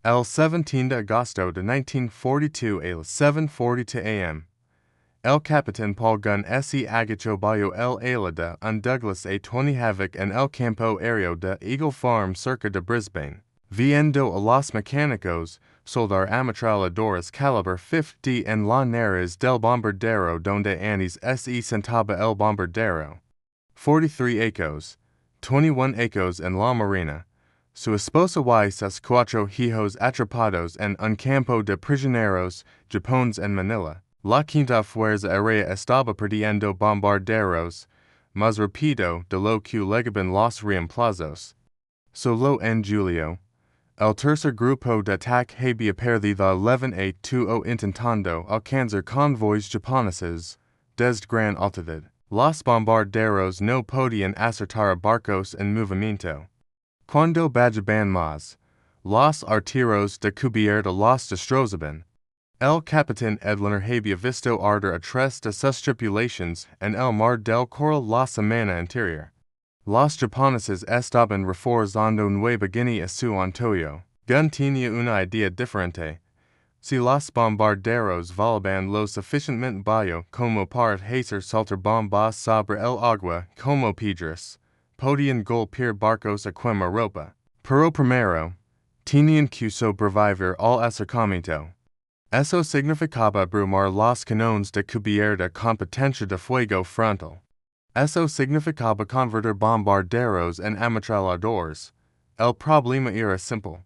El 17 de agosto de 1942 a las 7:42 a.m. El Capitán Paul Gun se agachó bajo el ala de un Douglas A-20 Havoc en el campo aéreo de Eagle Farm cerca de Brisbane, viendo a los mecánicos soldar ametralladoras calibre 50 en la nariz del bombardero donde antes se sentaba el bombardero. 43 ecos, 21 ecos en la marina. Su esposa y sus 4 hijos atrapados en un campo de prisioneros Japones en Manila. La quinta fuerza aérea estaba perdiendo bombarderos más rápido de lo que llegaban los reemplazos. Solo en julio, el tercer grupo de ataque había perdido 11 intentando alcanzar convoys japoneses desde gran altitud. Los bombarderos no podían acertar barcos en movimiento. Cuando bajaban más, los artilleros de cubierta los destrozaban. El Capitán Edliner había visto arder a 3 de sus tripulaciones en el mar del Coral la semana anterior. Los japoneses estaban reforzando Nueva Guinea a su antojo. Gun tenía una idea diferente. Si los bombarderos volaban lo suficientemente bajo como para hacer saltar bombas sobre el agua como piedras, podían golpear barcos a quemarropa. Pero primero, tenían que sobrevivir al acercamiento. Eso significaba abrumar los cañones de cubierta con potencia de fuego frontal. Eso significaba convertir bombarderos en ametralladores. El problema era simple.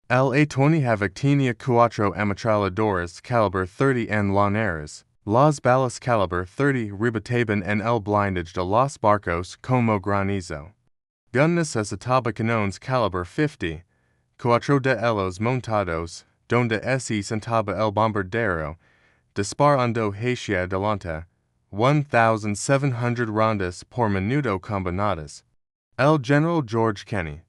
El A-20 Havoc tenía 4 ametralladores calibre 30 en la nariz. Las balas calibre 30 rebataban en el blindage de los barcos como granizo. Gun necesitaba cañones calibre 50, 4 de ellos montados, donde se sentaba el bombardero, disparando hacia adelante, 1,700 rondas por minuto combinadas. El general George Kenny,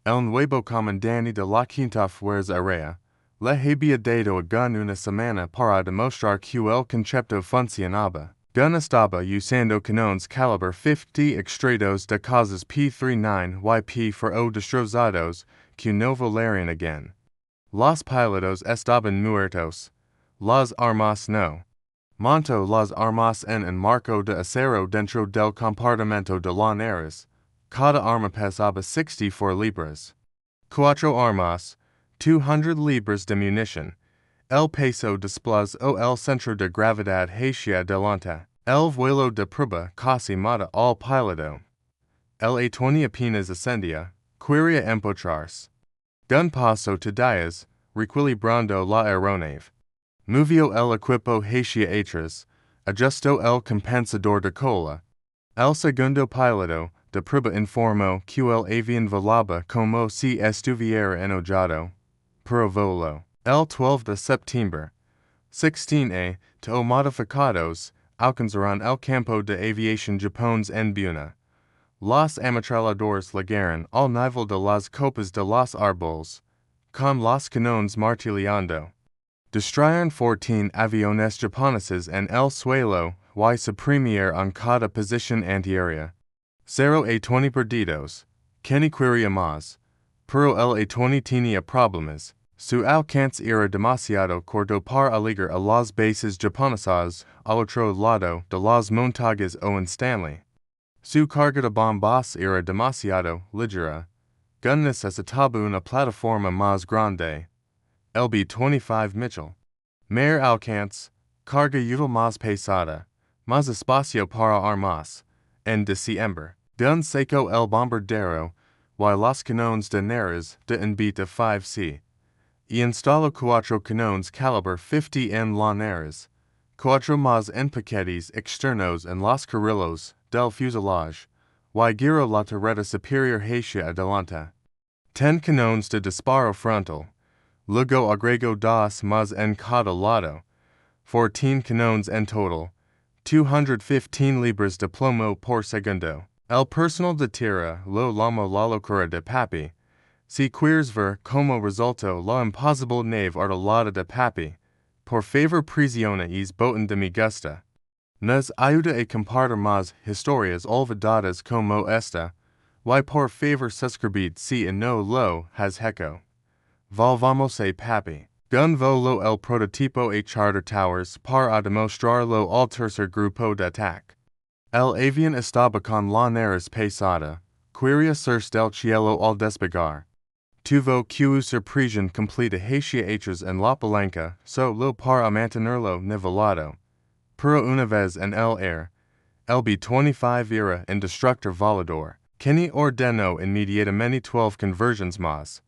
el nuevo comandante de la Quinta Fuerza Aérea, le había dado a Gun una semana para demostrar que el concepto funcionaba. Gun estaba usando cañones calibre 50 extraídos de casas P-39 y P-40 destrozados que no volarían again. Los pilotos estaban muertos. Las armas no. Montó las armas en un marco de acero dentro del compartimento de la nariz. Cada arma pesaba 64 libras. 4 armas, 200 libras de munición. El peso desplazó el centro de gravedad hacia adelante. El vuelo de prueba casi mata al piloto. El A-20 apenas ascendía, quería empujarse. Gun pasó to días, reequilibrando la aeronave. Movió el equipo hacia atrás, ajustó el compensador de cola. El segundo piloto de prueba informó que el avión volaba como si estuviera enojado, pero voló. El 12 de septiembre, 16A, to modificados, alcanzaron el campo de aviación japonés en Buna. Los ametralladores llegaron al nivel de las copas de los árboles, con los cañones martillando. Destruyeron 14 aviones japoneses en el suelo y suprimieron en cada posición antiaérea. 0 A-20 perdidos. Kenny quería más, pero el A-20 tenía problemas. Su alcance era demasiado corto para llegar a las bases japonesas al otro lado de las montañas o en Stanley. Su carga de bombas era demasiado ligera. Gun necesitaba una plataforma más grande. El B-25 Mitchell. Mayor alcance, carga útil más pesada, más espacio para armas. En diciembre, Gun sacó el bombardero y los cañones de nariz de un B-25C. Y instaló 4 cañones calibre 50 en la nariz, 4 más en paquetes externos en los carriles del fuselage, y giró la turreta superior hacia adelante. 10 cañones de disparo frontal, luego agregó 2 más en cada lado, 14 cañones en total, 215 libras de plomo por segundo. El personal de tierra lo llamó la locura de Papi. Si quieres ver como resultó la imposible nave artilada de Papi, por favor presiona es botón de me gusta. Nos ayuda a compartir más historias olvidadas como esta, y por favor suscribid si no lo has hecho. Volvamos a papi. Gun volo el prototipo a charter towers para demostrarlo al tercer grupo de ataque. El avión estaba con la nariz pesada, quería cerca del cielo al despegar. Tuvo que surpresión completa hacia atrás en la palanca, solo para mantenerlo nivelado. Pero una vez en el aire, el B-25 era un destructor volador, que ordenó inmediatamente 12 conversions más.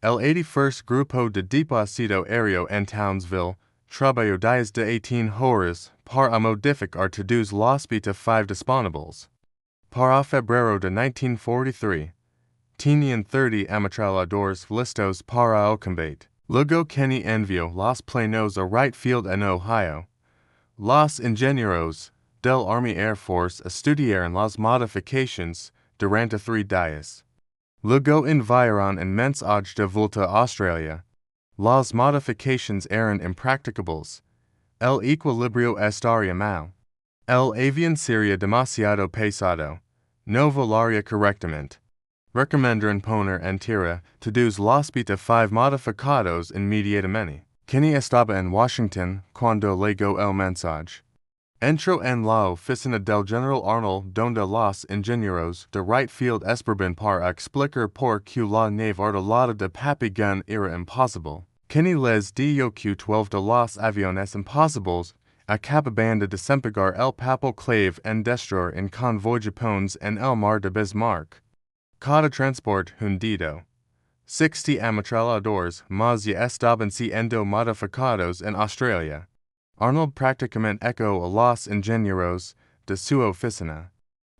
El 81st Grupo de Depósito Aéreo en Townsville trabajó desde 18 horas para modificar todos los B-25 disponibles. Para febrero de 1943, tenían 30 ametralladores listos para el combate. Luego Kenny envió los planos a Wright Field en Ohio. Los ingenieros del Army Air Force estudiaron las modificaciones durante 3 días. Luego enviaron un mensaje de vuelta a Australia. Las modificaciones eran impracticables. El equilibrio estaría mal. El avión sería demasiado pesado. No volaría correctamente. Recomendaron poner en tierra todos los B-25 modificados inmediatamente. Kenny estaba en Washington cuando llegó el mensaje. Entró en la oficina del General Arnold donde los ingenieros de Wright Field esperaban para explicar por qué la nave artillada de Papillon era imposible. Kenny les dijo que 12 de los aviones imposibles acababan de desempegar el papel clave en destruir un convoy japonés en el mar de Bismarck. Cada transport hundido. 60 ametralladores más ya estaban siendo modificados en Australia. Arnold prácticamente echo a los ingenieros de su oficina.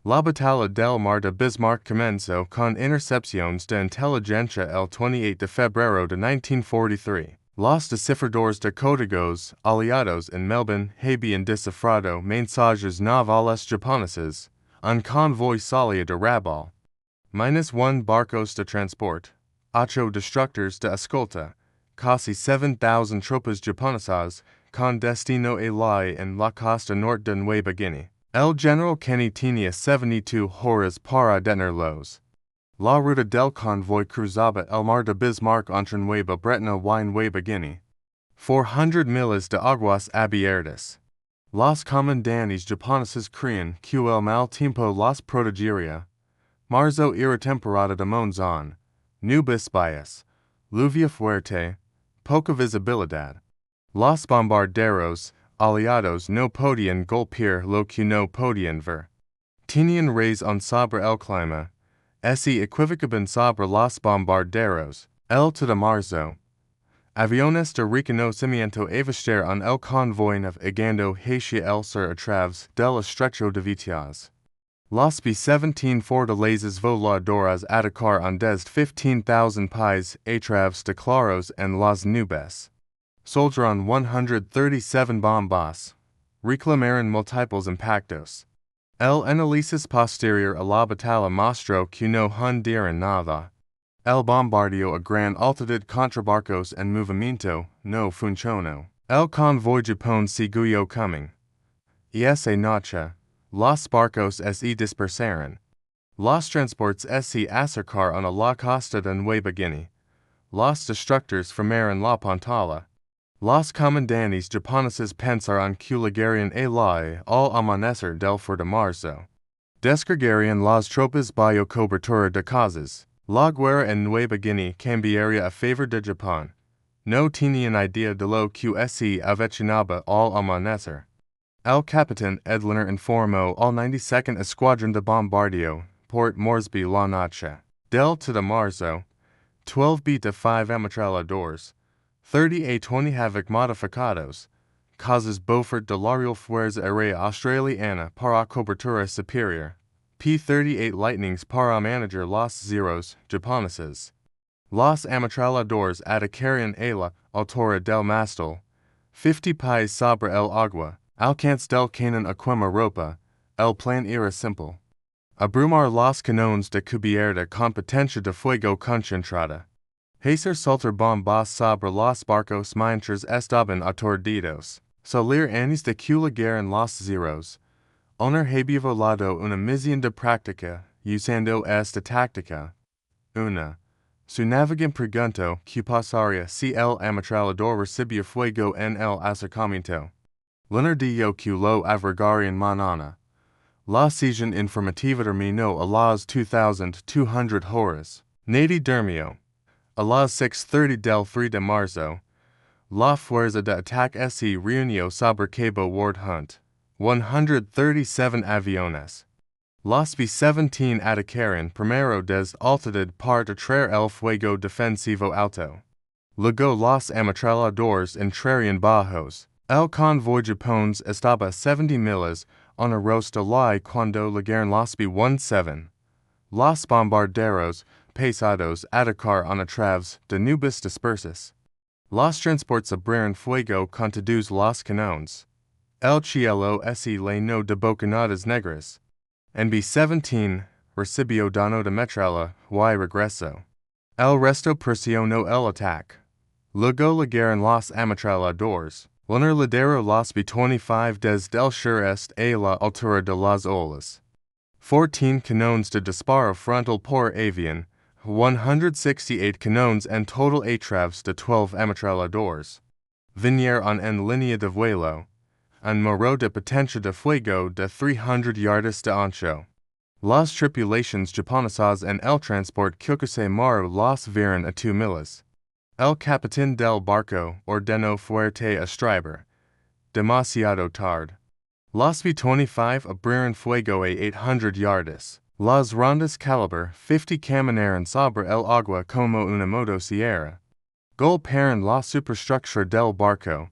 La batalla del mar de Bismarck comenzó con intercepciones de inteligencia el 28 de febrero de 1943. Los descifradores de códigos aliados en Melbourne habían descifrado mensajes navales japoneses. Un convoy salía de Rabaul. -1 barcos de transport. 8 destructors de escolta. Casi 7,000 tropas japonesas con destino a la en la costa norte de Nueva Guinea. El general Kenny tenía 72 horas para detenerlos. La ruta del convoy cruzaba el mar de Bismarck entre Nueva Bretaña y Nueva Guinea. 400 millas de aguas abiertas. Los comandantes japoneses creían que el mal tiempo los protegería. Marzo era temporada de monzón. Nubes bajas. Lluvia fuerte. Poca visibilidad. Los bombarderos aliados no podían golpear lo que no podían ver. Tenían razón sobre el clima. Se equivocaban sobre los bombarderos. El 2 de marzo. Aviones de reconocimiento avistaron el convoy navegando hacia el sur a través del estrecho de Vitiaz. Los B-17 fortalezas voladoras atacaron desde 15,000 pies a través de claros en las nubes. Soltaron 137 bombas. Reclamaron múltiples impactos. El análisis posterior a la batalla mostró que no hundieron nada. El bombardeo a gran altitud contra barcos en movimiento no funcionó. El convoy Japón siguió coming. Esa noche, los barcos se dispersaron. Los transports se acercaron a la costa de Nueva Guinea. Los destructors formaron la pantalla. Los comandantes japoneses pensaron que llegarían a la al amanecer del 4 de marzo. Descargarían las tropas bajo cobertura de casas. La guerra en Nueva Guinea cambiaría a favor de Japón. No tenían idea de lo que se avecinaba al amanecer. El capitán Edliner informó al 92nd Escuadrón de Bombardeo, Port Moresby la noche del 2 de marzo. 12 B-25 ametralladores. 30 A-20 Havoc modificados. Casas Beaufort de la Real Fuerza Aérea Australiana para cobertura superior. P-38 Lightnings para manager los Zeros japoneses. Los ametralladores atacarían a la altura del mástil. 50 pies sobre el agua. Alcance del cañón a quemarropa. El plan era simple. Abrumar los cañones de cubierta con potencia de fuego concentrada. Hacer saltar bombas sobre los barcos mientras estaban aturdidos. Salir antes de que llegaran los Zeros. Honor había volado una misión de práctica, usando esta táctica. 1. Su navegan pregunto que pasaría si el ametrallador recibía fuego en el acercamiento. Lunar dio que lo avergarían mañana. La sesión informativa terminó a las 2200 horas. Nady Dermio. A las 6:30 del 3 de marzo. La fuerza de ataque se reunió sobre Cabo Ward Hunt. 137 aviones. Los B-17 atacaron primero desde altitude para traer el fuego defensivo alto. Luego los ametralladores entrarían bajos. El convoy japonés estaba a 70 millas en arroz de la cuando llegaron los B-17. Los bombarderos pesados atacaron a través de nubes dispersas. Los transportes abrieron fuego con todos los cañones. El cielo se llenó de bocanadas negras. En B-17 recibió daño de metralla y regresó. El resto presionó el ataque. Luego llegaron los ametralladores. Lunar lideró los B-25 desde el sureste a la altura de las olas. 14 cañones de disparo frontal por avión, 168 cañones en total a través de 12 ametralladores. Vinieron en línea de vuelo. Un muro de potencia de fuego de 300 yardas de ancho. Las tripulaciones japonesas en el transport Kyokusei Maru los vieron a 2 millas. El capitán del barco ordenó fuerte a estribor. Demasiado tarde. Los B-25 abrieron fuego a 800 yardas. Las rondas calibre 50 caminaron sobre el agua como una motosierra. Golpearon la superstructura del barco.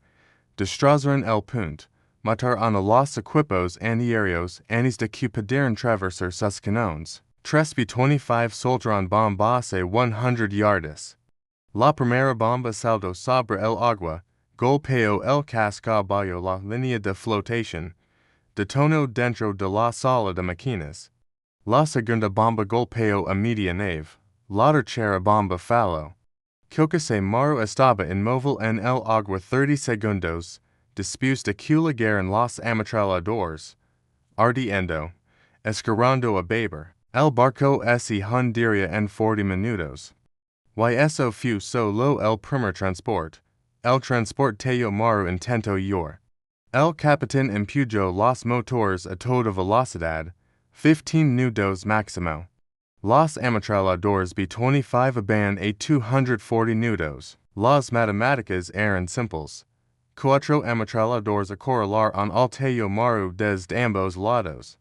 Destrozaron el punto. Mataron a los equipos antiaéreos antes de que pudieran traversar sus cañones. 3 B-25 soltaron bombas a 100 yardas. La primera bomba saltó sobre el agua, golpeó el casco bajo la línea de flotación, detonó dentro de la sala de máquinas. La segunda bomba golpeó a media nave. La tercera bomba falló. Kyokusei Maru estaba inmóvil en el agua 30 segundos. Después de que llegaron los ametralladores, ardiendo, escarando a beber, el barco se hundiría en 40 minutos. Y eso fue solo el primer transport. El transporteo Maru intentó huir. El capitán empujó los motores a toda velocidad, 15 nudos máximo. Los ametralladores B-25 iban a 240 nudos. Las matemáticas eran simples. 4 ametralladores acorralaron al Teo Maru desde ambos lados.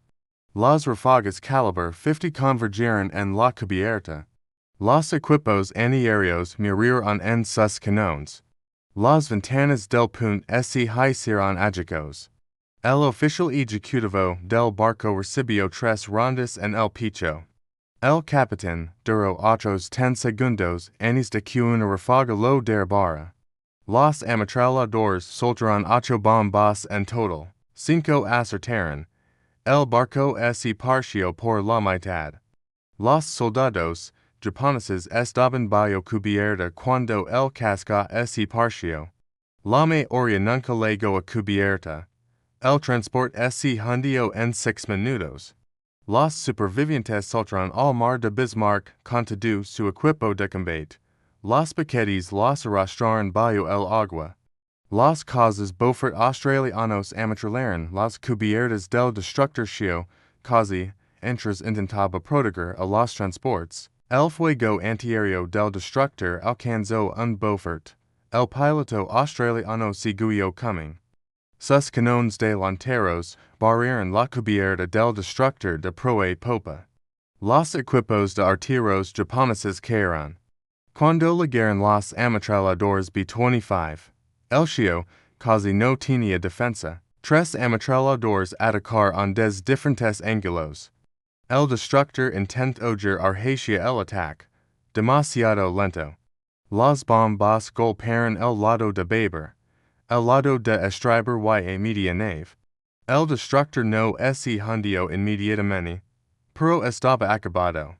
Las ráfagas calibre 50 convergieron en la cubierta. Los equipos antiaéreos murieron en sus cañones. Las ventanas del punto se hicieron agujeros. El oficial ejecutivo del barco recibió 3 rondas en el pecho. El capitán duró otros 10 segundos antes de que una ráfaga lo derribara. Los ametralladores soltaron 8 bombas en total. 5 acertaron. El barco se partió por la mitad. Los soldados japoneses estaban bajo cubierta cuando el casco se partió. La mayoría nunca llegó a cubierta. El transporte se hundió en 6 minutos. Los supervivientes saltaron al mar de Bismarck con todo su equipo de combate. Los paquetes los arrastraron bajo el agua. Los cazas Beaufort australianos ametrallaron las cubiertas del destructor casi entras intentaba proteger a los transportes. El fuego antiaéreo del destructor alcanzó un Beaufort. El piloto australiano siguió coming. Sus cañones delanteros barrieron la cubierta del destructor de proa y popa. Los equipos de artilleros japoneses cayeron. Cuando llegaron los ametralladores B-25, el shio casi no tenía defensa. 3 ametralladores atacaron desde diferentes ángulos. El destructor intentó huir hacia el ataque, demasiado lento. Las bombas golpearon el lado de beber, el lado de estribor y a media nave. El destructor no se hundió inmediatamente, pero estaba acabado.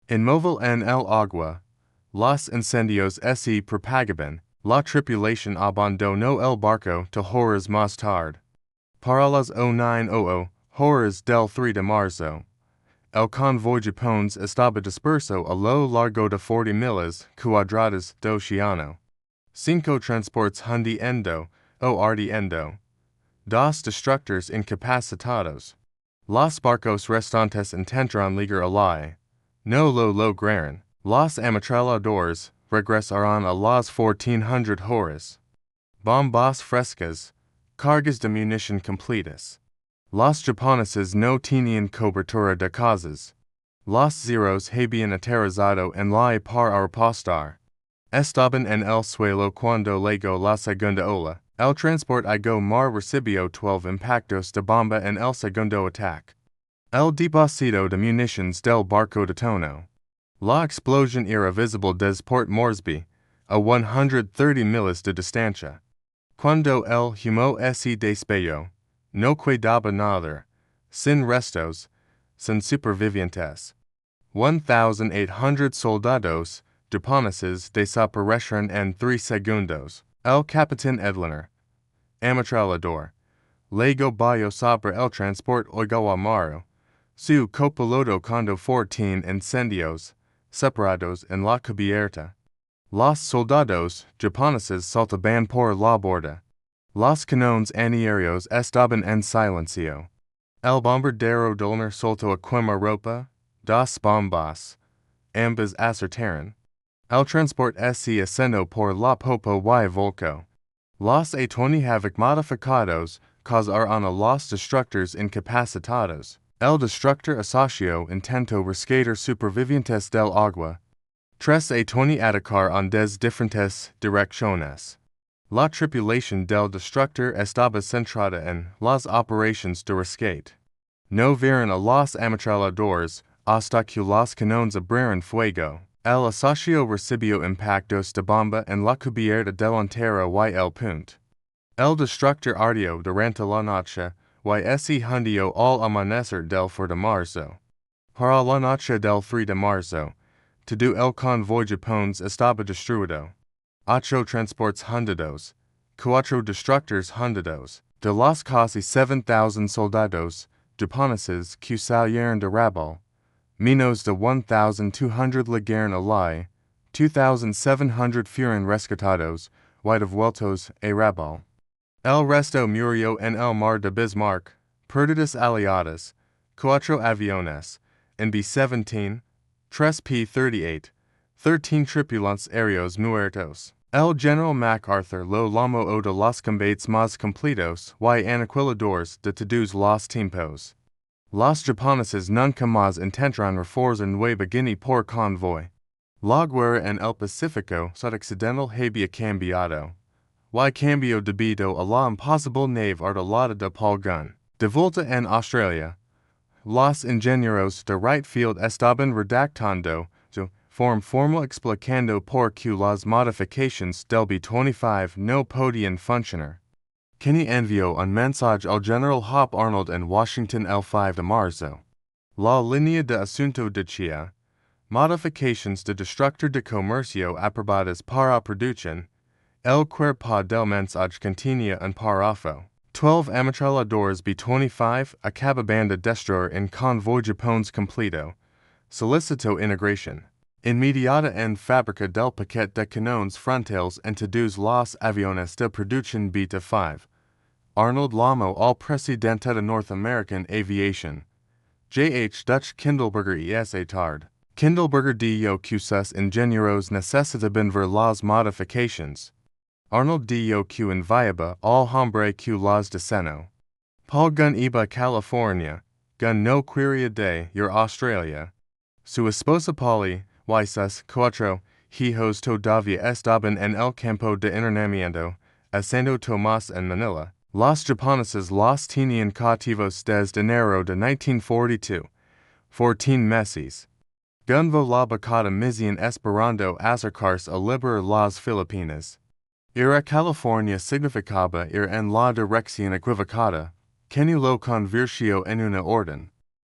Inmóvil en el agua, los incendios se propagaban, la tripulación abandonó el barco 2 horas más tarde. Para las 09:00 horas del 3 de marzo, El convoy japones estaba disperso a lo largo de 40 millas cuadradas do oceano. Cinco transports hundiendo, o ardiendo. Dos destructors incapacitados. Los barcos restantes intentarán ligar alai. No lo lograron. Los ametralladores regresaron a las 1400 horas. Bombas frescas. Cargas de munición completas. Los japoneses no tenían cobertura de casas. Los zeros habían aterrizado en la para apostar. Estaban en el suelo cuando llegó la segunda ola. El transport Igo mar recibió 12 impactos de bomba en el segundo ataque. El depósito de municiones del barco de tono. La explosión era visible desde Port Moresby, a 130 millas de distancia. Cuando el humo se despejó, no quedaba nada, sin restos, sin supervivientes. 1,800 soldados japoneses desaparecieron en 3 segundos. El capitán Edliner, ametrallador, llegó bajo sobre el transport Ogawa Maru. Su copiloto cuando 14 incendios separados en la cubierta. Los soldados japoneses saltaban por la borda. Los cañones antiaéreos estaban en silencio. El bombardero Dolner soltó a quemarropa, dos bombas, ambas acertaron. El transport se ascendió por la popa y volcó. Los A-25 modificados causaron a los destructors incapacitados. El destructor asocio intentó rescatar supervivientes del agua. 3 A-20 atacaron des diferentes direcciones. La tripulación del destructor estaba centrada en las operaciones de rescate. No vieron a los ametralladores hasta que los cañones abrieron fuego. El asocio recibió impactos de bomba en la cubierta delantera y el punto. El destructor ardió durante la noche y se hundió al amanecer del 4 de marzo. Para la noche del 3 de marzo, todo el convoy japonés estaba destruido. 8 transports hundidos, 4 destructors hundidos. De los casi 7,000 soldados japoneses que salieron de Rabaul, menos de 1,200 llegaron a la 2,700 fueron rescatados y devueltos a Rabaul. El resto murió en el mar de Bismarck, pérdidas aliadas, 4 aviones, en B-17, 3 P-38, 13 tripulantes aéreos muertos. El general MacArthur lo llamó o de los combates más completos y aniquiladores de todos los tiempos. Los japoneses nunca más intentaron reforzar Nueva Guinea por convoy. La guerra en el Pacífico Occidental había cambiado. Y cambio debido a la imposible nave artillada de Paul Gunn. De vuelta en Australia, los ingenieros de right field estaban redactando su form formal explicando por qué las modificaciones del B-25 no podían funcionar. Kenny envió un mensaje al general Hop Arnold en Washington el 5 de marzo. La línea de asunto decía, modificaciones de destructor de comercio aprobadas para producción. El cuerpo del mensaje contenía un párrafo. 12 ametralladores B-25 acababan de destruir en convoy japonés completo. Solicitó integración inmediata en fábrica del paquete de cañones frontales en todos los aviones de producción B-25. Arnold llamó al presidente de North American Aviation, J.H. Dutch Kindleberger y S.A. Tard. Kindleberger dijo que sus ingenieros necesitaban ver las modificaciones. Arnold dijo que enviaba al hombre que las diseñó. Paul Gunn iba a California, Gunn no quería de ir a Australia. Su esposa Polly y sus 4 hijos todavía estaban en el campo de entrenamiento, haciendo tomas en Manila. Los japoneses los tenían cautivos desde enero de 1942, 14 meses. Gunn volaba cada misión esperando acercarse a liberar las Filipinas. Ir a California significaba ir en la dirección equivocada, que ni lo convirtió en una orden.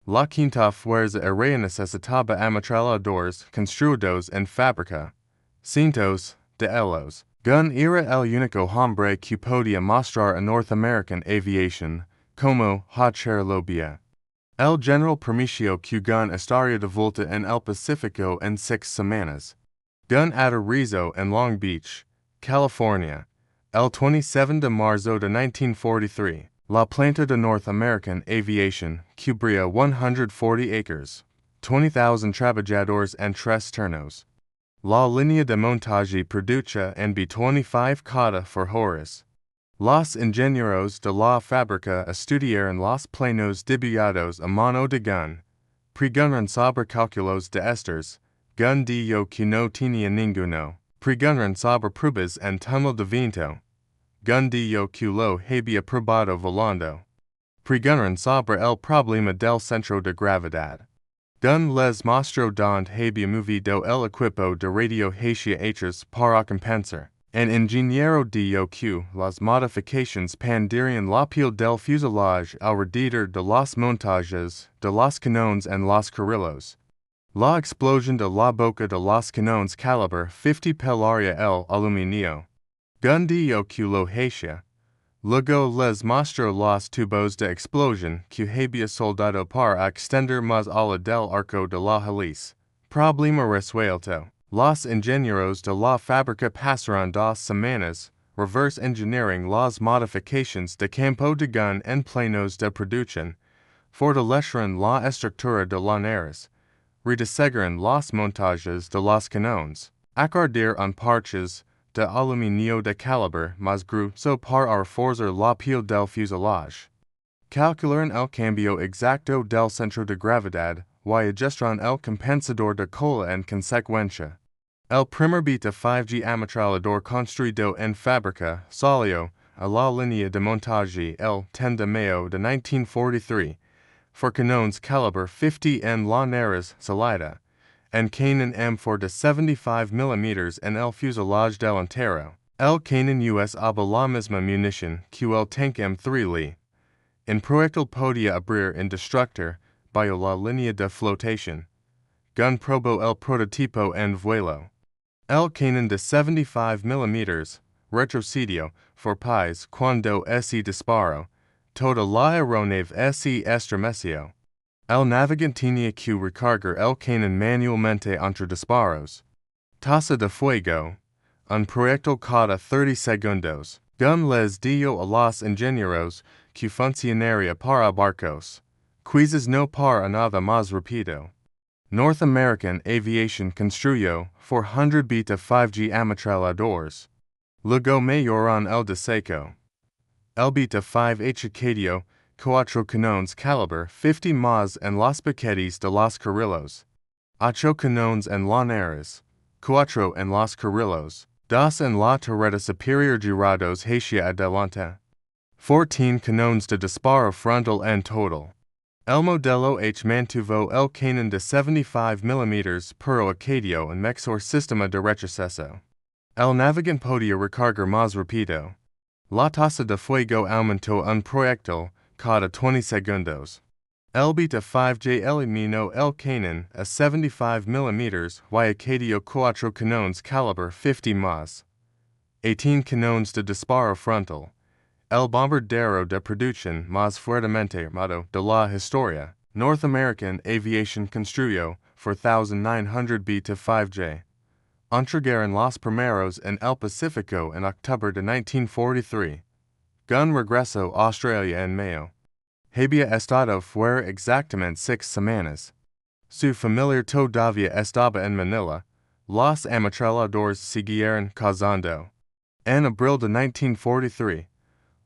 La quinta fuerza aérea necesitaba ametralladores construidos en fábrica. Cientos de ellos. Gunn era el único hombre que podía mostrar a North American Aviation como hacerlo bien. El General Prometeo Q gun Estario de Volta en El Pacifico en 6 semanas. Gun Aterrizo en Long Beach, California, el 27 de marzo de 1943. La Planta de North American Aviation cubría 140 acres, 20,000 trabajadores en tres turnos. La línea de montaje produce en B-25 cada for horas. Los ingenieros de la fábrica estudiaron los planos dibujados a mano de gun, preguntaron sobre cálculos de esters, gun dio que no tenía ninguno, preguntaron sobre pruebas en túnel de viento, gun dio que lo había probado volando, preguntaron sobre el problema del centro de gravedad. Gun les mostró donde había movido el equipo de radio hacia atrás para compensar. An ingeniero dio que las modificaciones pandirian la piel del fuselage alrededor de los montajes de los cañones en los carrilos. La explosión de la boca de los cañones calibre 50 pelaria el aluminio. Gun dio que lo hacía. Luego les mostró los tubos de explosión que había soldado para extender más ala del arco de la hélice. Problema resuelto. Los ingenieros de la fábrica pasaron 2 semanas, reverse engineering las modificaciones de campo de gun en planos de producción, fortalecieron la estructura de laneras, rediseñaron los montajes de los cañones, acordaron parches de aluminio de calibre más grueso para reforzar la piel del fuselage. Calcularon el cambio exacto del centro de gravedad y ajustaron el compensador de cola en consecuencia. El primer B-25 ametrallador construido en fábrica salió a la línea de montaje el 10 de mayo de 1943, for cañones calibre 50 en laneras salida, en cañón M for de 75 mm en el fuselage delantero. El cañón US aba la misma munición que el tank M3 Lee. En proyectil podía abrir en destructor, bajo la línea de flotación. Gun probó el prototipo en vuelo. El cañón de 75 mm, retrocedió, for pais cuando se disparó, toda la aeronave se estremeció. El navegante tenía que recargar el cañón manualmente entre disparos. Tasa de fuego. Un proyectil cada 30 segundos. Gun les dio a los ingenieros que funcionaría para barcos. Quizás no para nada más rápido. North American Aviation construyó 400 B-25 ametralladores. Luego mejoraron el diseño. El B-25 acadio 4 cañones calibre 50 más en los paquetes de los carrilos. 8 cañones en laneras. 4 en los carrilos. 2 en la torreta superior girados hacia adelante. 14 cañones de disparo frontal en total. El modelo H mantuvo el cañón de 75 mm pero acadio en mejor sistema de retroceso. El navegante podía recargar más rápido. La tasa de fuego aumentó un proyectil cada 20 segundos. El B-25 eliminó el cañón a 75 mm y acadio 4 cañones calibre 50 más. 18 cañones de disparo frontal. El bombardero de producción más fuertemente armado de la historia. North American Aviation construyó 4,900 B-25. Entregaron los primeros en el Pacífico en octubre de 1943. Gun regresó a Australia en mayo. Había estado fuera exactamente 6 semanas. Su familia todavía estaba en Manila. Los ametralladores siguieron cazando. En abril de 1943,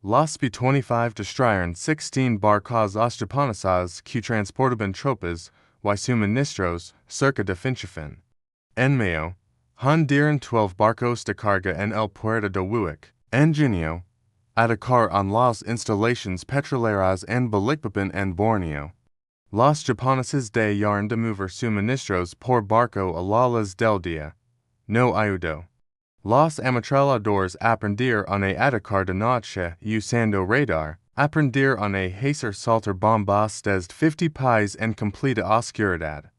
los B-25 destruyeron 16 barcos japoneses que transportaban tropas y suministros cerca de Finchafin. En mayo, hundieron 12 barcos de carga en el puerto de Wuyuk. En junio, atacaron en las instalaciones petroleras en Balikpapan en Borneo. Los japoneses dejaron de mover suministros por barco a la luz del día. No ayudó. Los ametralladores aprendieron a atacar de noche usando radar, aprendieron a hacer saltar bombas desde 50 pies en completa oscuridad.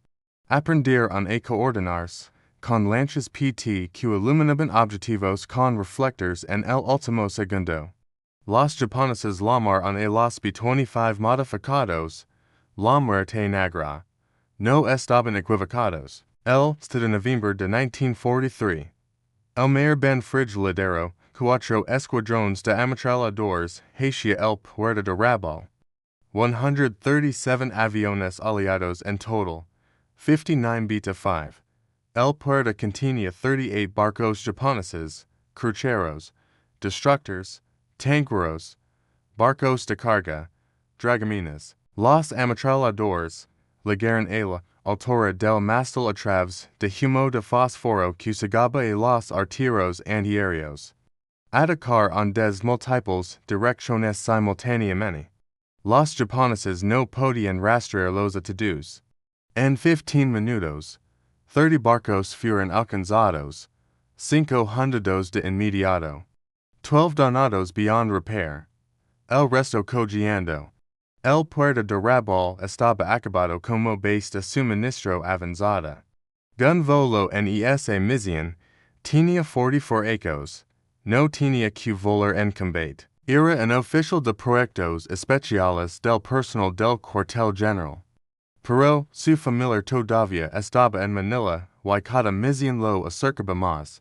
Aprendieron a coordinarse con lanchas PT que iluminaban objetivos con reflectores en el último segundo. Los japoneses llamaron a los B-25 modificados, La muerte negra. No estaban equivocados. El 7 de noviembre de 1943. El mayor Ben Frigiladero, cuatro escuadrones de ametralladores hacia el puerto de Rabaul. 137 aviones aliados en total, 59 B-25. El puerto contenía 38 barcos japoneses, cruceros, destructors, tanqueros, barcos de carga, dragaminas. Los ametralladores llegaron a la altura del mástil a través de humo de fósforo que cegaba a los artilleros antiaéreos. Atacar en des múltiples direcciones simultáneamente. Los japoneses no podían rastrear los ataúdes. En 15 minutos, 30 barcos fueron alcanzados, 5 hundidos de inmediato, 12 donados beyond repair. El resto cogiendo. El puerto de Rabaul estaba acabado como base de suministro avanzada. Gun volo en esa misión, tenía 44 ecos, no tenía que volar en combate. Era un oficial de proyectos especiales del personal del cuartel general. Pero su familia todavía estaba en Manila y cada misión lo acercaba más.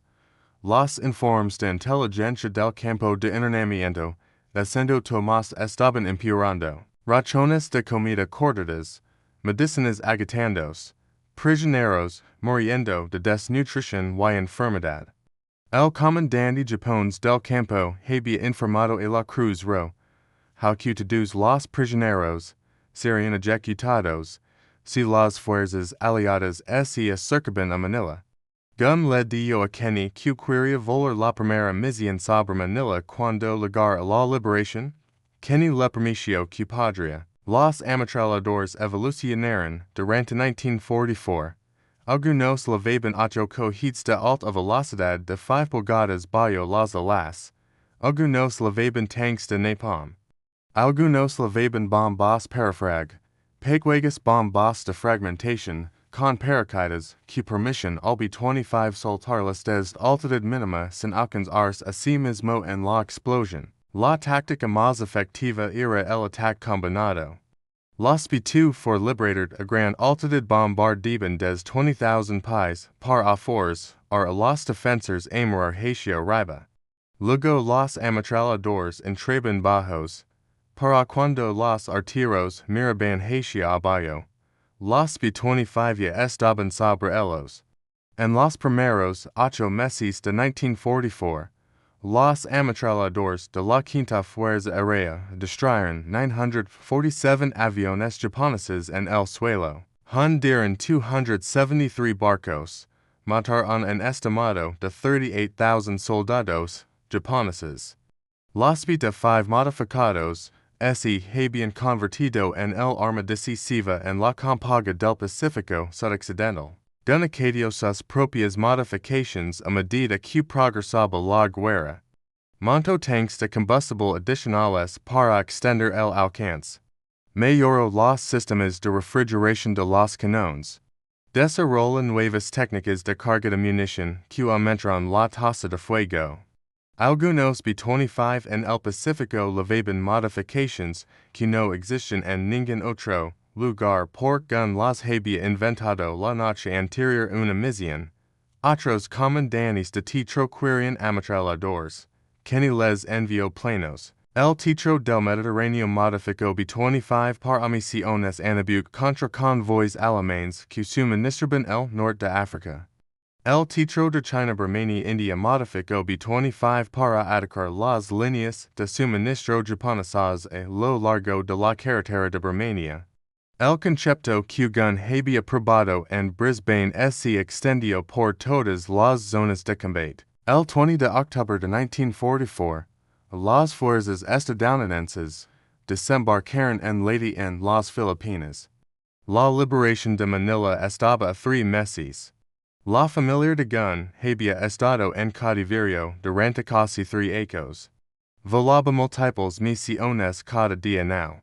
Los informes de inteligencia del campo de entrenamiento de Santo Tomás estaban empeorando. Rachones de comida cortadas, medicinas agotándose, prisioneros muriendo de desnutrición y enfermedad. El comandante Japones del campo había informado a la Cruz Roja que todos los prisioneros serían ejecutados si las fuerzas aliadas se acercaban a Manila. Gun le dio a Kenny que quería volar la primera misión sobre Manila cuando llegar a la liberación. Kenny le permitió que podría. Los ametralladores evolucionaron durante 1944. Algunos llevaban 8 cohetes de alta velocidad de 5 pulgadas bajo las alas. Algunos llevaban tanques de napalm. Algunos llevaban bombas perifrag. Pequeñas bombas de fragmentación, con paracaídas, que permiten al B-25 soltarlas desde altitude mínima sin alcanzarse a sí mismo en la explosión. La táctica más efectiva era el ataque combinado. Los B-2 for liberated a gran altitud bombardeaban des 20,000 pies par afours a los defensores amorar hacia arriba. Luego los ametralladores entraban bajos, para cuando los artilleros miraban hacia abajo. Los B-25 ya estaban sobre ellos. En los primeros 8 meses de 1944, los ametralladores de la Quinta Fuerza Aérea destruyeron 947 aviones japoneses en el suelo, hundieron 273 barcos, mataron un estimado de 38,000 soldados japoneses. Los B-25 modificados se habían convertido en el arma decisiva en la campaña del Pacífico Sudoccidental. Gunacadió sus propias modifications a medida que progresaba la guerra. Montó tanques de combustible adicionales para extender el alcance. Mejoró los sistemas de refrigeración de los cañones. Desarrolló nuevas técnicas de carga de munición que aumentaron la tasa de fuego. Algunos B-25 en el Pacífico llevaban modifications que no existen en ningún otro lugar por gun las había inventado la noche anterior una misión. Otros comandantes de teatro querían ametralladores. Kenny les envió planos. El teatro del Mediterráneo modificó B-25 para misiones anabuc contra convoys alemanes que suministraban el norte de África. El teatro de China Birmania India modificó B-25 para atacar las líneas de suministro japonesas a lo largo de la carretera de Birmania. El concepto que gun había probado en Brisbane se extendió por todas las zonas de combate. El 20 de octubre de 1944, las fuerzas estadounidenses desembarcaron en Leyte en las Filipinas. La liberación de Manila estaba a 3 meses. La familia de gun había estado en cautiverio durante casi 3 años. Volaba múltiples misiones cada día now.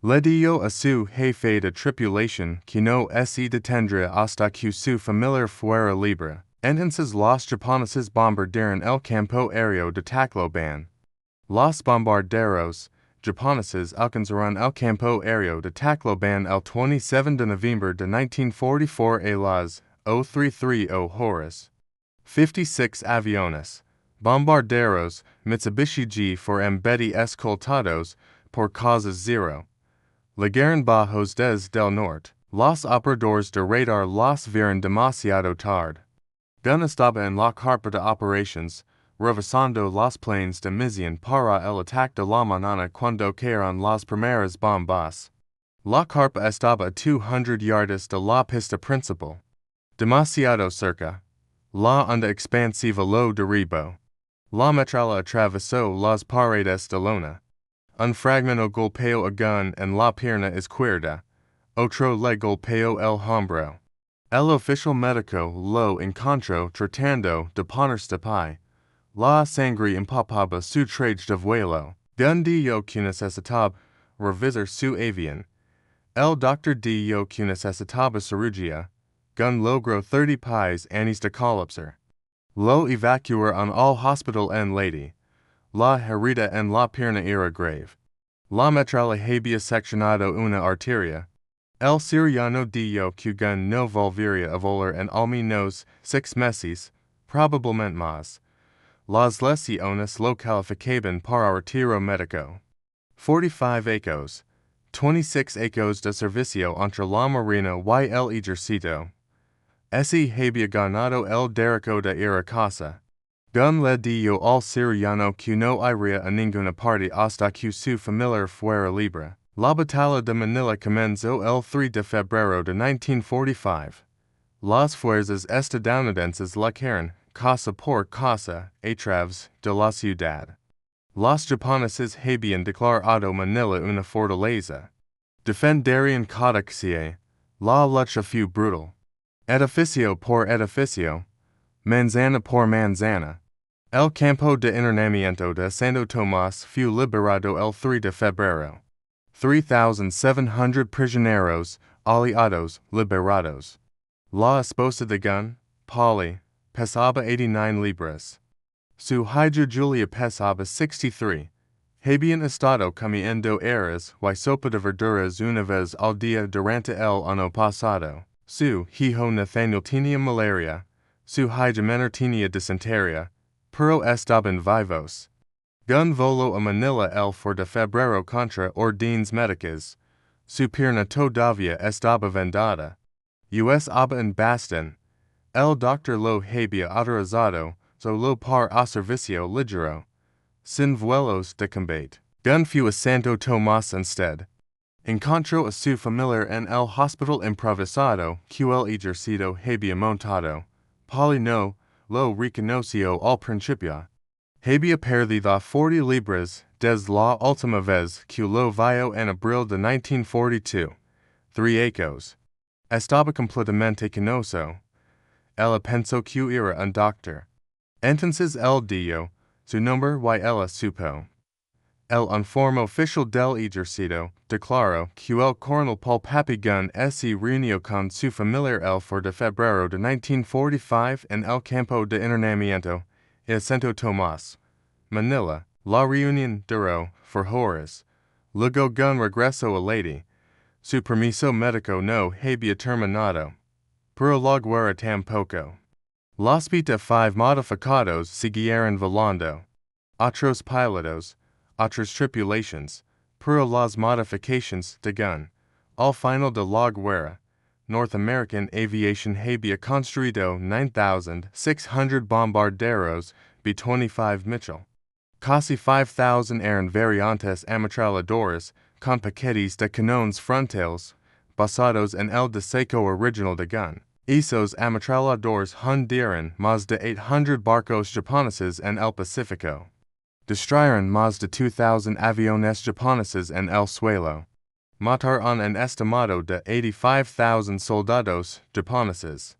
Le dio a su jefe de tripulación que no se detendría hasta que su familia fuera libre. Entonces los japoneses bombardearon el campo aéreo de Tacloban. Los bombarderos japoneses alcanzaron el campo aéreo de Tacloban el 27 de noviembre de 1944 a las 0330 horas. 56 aviones, bombarderos, Mitsubishi G for embedi escoltados, por causas zero. Llegaron bajos desde del norte. Los operadores de radar los vieron demasiado tarde. Gun estaba en la carpa de operations, revisando los planes de misión para el ataque de la mañana cuando cayeron las primeras bombas. La carpa estaba a 200 yardas de la pista principal. Demasiado cerca. La onda expansiva lo derribó. La metralla atravesó las paredes de lona. Un fragmento golpeó a gun en la pierna izquierda. Otro le golpeó el hombro. El oficial médico lo encontró tratando de ponerse de pie. La sangre empapaba su traje de vuelo. Gun dio que necesitaba revisar su avión. El doctor dio que necesitaba cirugía. Gun logró 30 pies antes de colapsar. Lo evacuaron al hospital en Lady. La herida en la pierna era grave. La metralla había seccionado una arteria. El cirujano dio que gun no volvería a volar en al menos 6 meses, probablemente más. Las lesiones lo calificaban para retiro médico. 45 ecos. 26 ecos de servicio entre la marina y el ejército. Ese había ganado el derecho de ir a casa. Gun le dio al cirujano que no iría a ninguna parte hasta que su familia fuera libre. La batalla de Manila comenzó el 3 de febrero de 1945. Las fuerzas estadounidenses lacaron, casa por casa, a través de la ciudad. Los japoneses habían declarado Manila una fortaleza. Defenderían cada calle. La lucha fue brutal. Edificio por edificio. Manzana por manzana. El campo de internamiento de Santo Tomás fue liberado el 3 de febrero. 3,700 prisioneros aliados liberados. La esposa de gun, Polly, pesaba 89 libras. Su hija Julia pesaba 63. Habían estado comiendo eras y sopa de verduras una vez al día durante el año pasado. Su hijo Nathaniel tenía malaria. Su hija menor tenía dysenteria, pero estaban vivos. Gun voló a Manila el 4 de febrero contra órdenes médicas. Su pierna todavía estaba vendada. Estaba en Boston. El doctor lo había autorizado solo para servicio ligero. Sin vuelos de combate. Gun fue a Santo Tomás instead. Encontró a su familia en el hospital improvisado que el ejército había montado. Polly no lo reconoció al principio. Había perdido 40 libras desde la última vez que lo vio en abril de 1942. 3 ecos. Estaba completamente canoso. Ella pensó que era un doctor. Entonces él dio su nombre y ella supo. El informe oficial del ejército declaró que el coronel Paul Papigun se reunió con su familia el 4 de febrero de 1945 en el campo de entrenamiento de Santo Tomás, Manila. La reunión duró 4 horas. Luego Gun regresó a Lady. Su permiso médico no había terminado. Pero la guerra tampoco. Los B-25 modificados siguieron volando. Otros pilotos, otras tripulations, pero las modifications de Gun. Al final de la guerra, North American Aviation había construido 9,600 bombarderos B-25 Mitchell. Casi 5,000 eran variantes ametralladoras con paquetes de cañones frontales basados en el diseño original de Gun. Esos ametralladores hundieron más de 800 barcos japoneses en el Pacífico. Destruyeron más de 2,000 aviones japoneses en el suelo. Mataron un estimado de 85,000 soldados japoneses.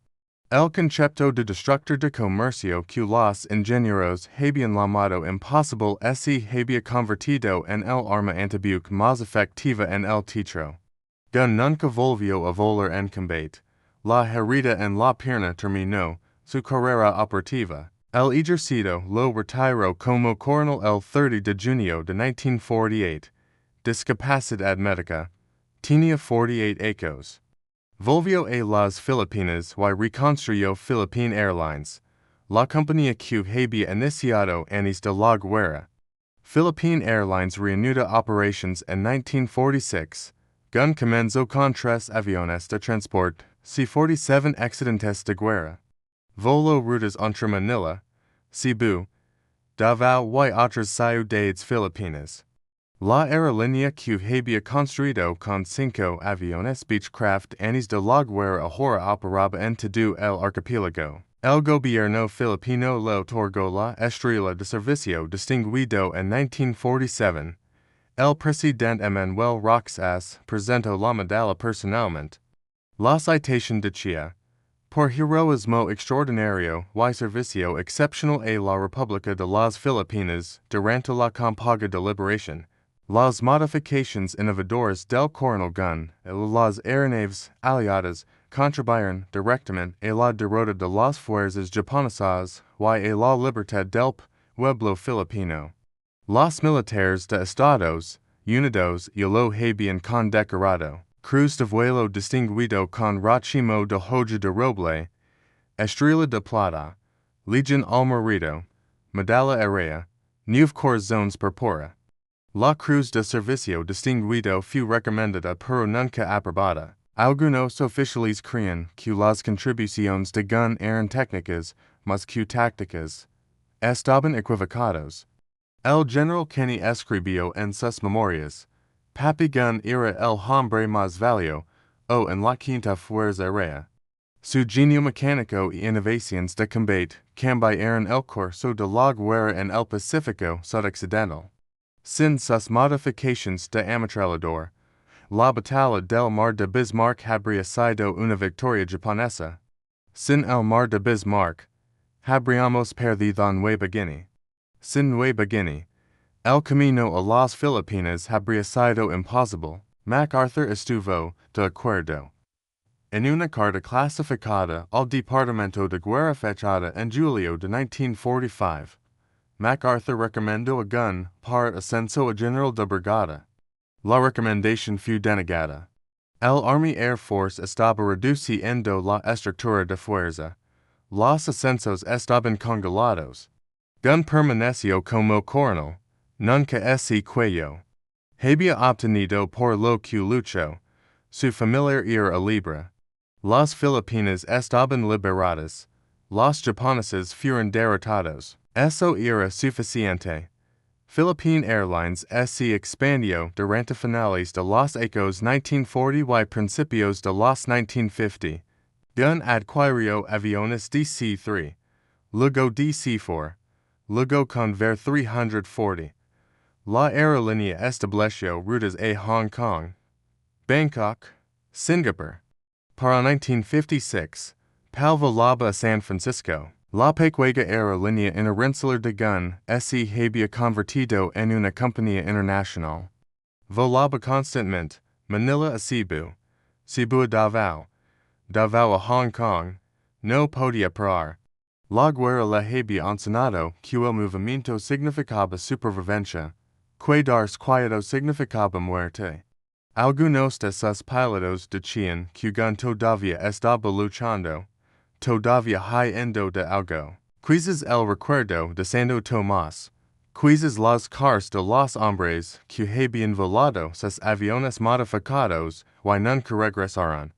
El concepto de destructor de comercio que los ingenieros habían llamado imposible se había convertido en el arma antibuque más efectiva en el teatro. Gun nunca volvió a volar en combate. La herida en la pierna terminó su carrera operativa. El ejército lo retiró como coronel el 30 de junio de 1948. discapacidad médica, tenía 48 ecos. Volvió a las Filipinas y reconstruyó Philippine Airlines, la compañía que había iniciado antes de la guerra. Philippine Airlines reanuda operations in 1946. Gun comenzó con 3 aviones de transport, C-47 accidentes de guerra. Voló rutas entre Manila, Cebu, Davao y otras ciudades filipinas. La aerolínea que había construido con 5 aviones Beechcraft antes de la guerra ahora operaba en todo el archipiélago. El gobierno filipino le otorgó la estrella de servicio distinguido en 1947. El presidente Emmanuel Roxas presentó la medalla personalmente. La citación decía, por heroísmo extraordinario y servicio excepcional a la República de las Filipinas durante la campaña de liberación, las modificaciones innovadoras del coronel Gun y las aeronaves aliadas contribuyeron directamente a la derrota de las fuerzas japonesas y a la libertad del pueblo filipino. Los militares de Estados Unidos y lo habían condecorado. Cruz de vuelo distinguido con racimo de hoja de roble, estrella de plata, legión al mérito, medalla aérea, 9 corazones púrpura. La cruz de servicio distinguido fue recomendada pero nunca aprobada. Algunos oficiales creen que las contribuciones de Gun eran técnicas más que tácticas. Estaban equivocados. El general Kenny escribió en sus memorias, Papi Gun era el hombre más valioso en la quinta fuerza aérea. Su genio mecánico y innovaciones de combate cambiaron el curso de la guerra en el Pacífico Sudoccidental. Sin sus modificaciones de ametrallador, la batalla del Mar de Bismarck habría sido una victoria japonesa. Sin el Mar de Bismarck, habríamos perdido Nueva Guinea. Sin Nueva Guinea, el camino a las Filipinas habría sido imposible. MacArthur estuvo de acuerdo. En una carta clasificada al Departamento de Guerra fechada en julio de 1945, MacArthur recomendó a Gun para ascenso a general de brigada. La recomendación fue denegada. El Army Air Force estaba reduciendo la estructura de fuerza. Los ascensos estaban congelados. Gun permaneció como coronel, nunca ese cuello. Había obtenido por lo que luchó. Su familiar era libre. Las Filipinas estaban liberadas. Los japoneses fueron derrotados. Eso era suficiente. Philippine Airlines se expandió durante finales de los años 1940 y principios de los 1950. Gun adquirió aviones DC-3, luego DC-4, luego con Ver 340. La aerolínea estableció rutas a Hong Kong, Bangkok, Singapur. Para 1956, volaba a San Francisco. La pequeña aerolínea interinsular de Gun se había convertido en una compañía internacional. Volaba constantemente, Manila a Cebu, Cebu a Davao, Davao a Hong Kong, no podía parar. La guerra le había enseñado que el movimiento significaba supervivencia, que dar quieto significaba muerte. Algunos de sus pilotos decían que Gun todavía estaba luchando, todavía yendo de algo. Quizás el recuerdo de Santo Tomás, quizás las caras de los hombres que habían volado sus aviones modificados y nunca regresaron.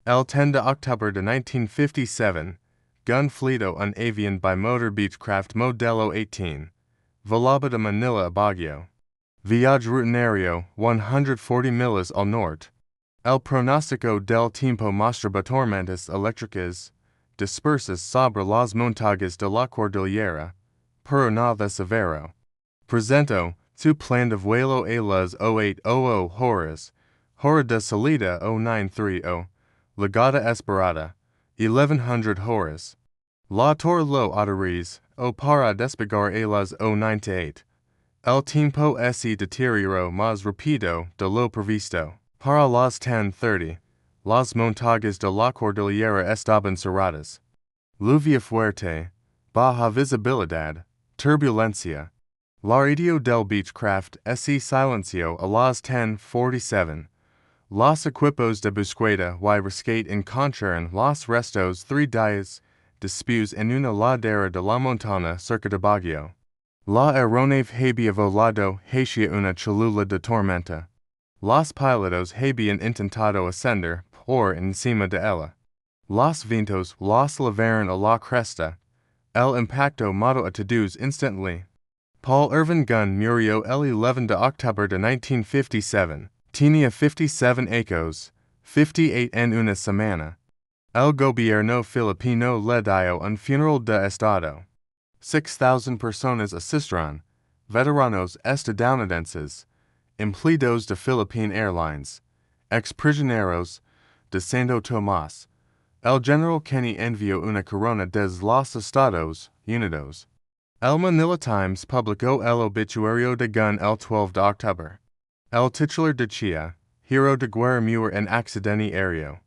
El 10 de octubre de 1957, Gun flitó un avión bimotor Beechcraft modelo 18, volaba de Manila a Baguio. Viaje rutinario 140 millas al norte. El pronóstico del tiempo mostraba tormentas eléctricas dispersas sobre las montañas de la cordillera, pero nada severo. Presentó su plan de vuelo a las 0800 horas, hora de salida 0930, llegada esperada, 1100 horas. La torre lo autoriza para despegar a las 0998. El tiempo se deterioró más rápido de lo previsto. Para las 10:30, las montañas de la cordillera estaban cerradas. Lluvia fuerte, baja visibilidad, turbulencia. La Radio del Beechcraft se silencio a las 10:47. Los equipos de búsqueda y rescate encontraron los restos 3 días después en una ladera de la montana cerca de Baguio. La aeronave había volado hacia una cholula de tormenta. Los pilotos habían intentado ascender por encima de ella. Los vientos los llevaron a la cresta. El impacto mató a todos instantly. Paul Irvin Gunn murió el 11 de octubre de 1957. Tenía 57 años, 58 en una semana. El gobierno filipino le dio un funeral de estado. 6,000 personas asistieron, veteranos estadounidenses, empleados de Philippine Airlines, ex-prisioneros de Santo Tomás. El general Kenny envió una corona desde los Estados Unidos. El Manila Times publicó el obituario de Gunn el 12 de octubre. El titular decía, hero de guerra muere en accidente aéreo.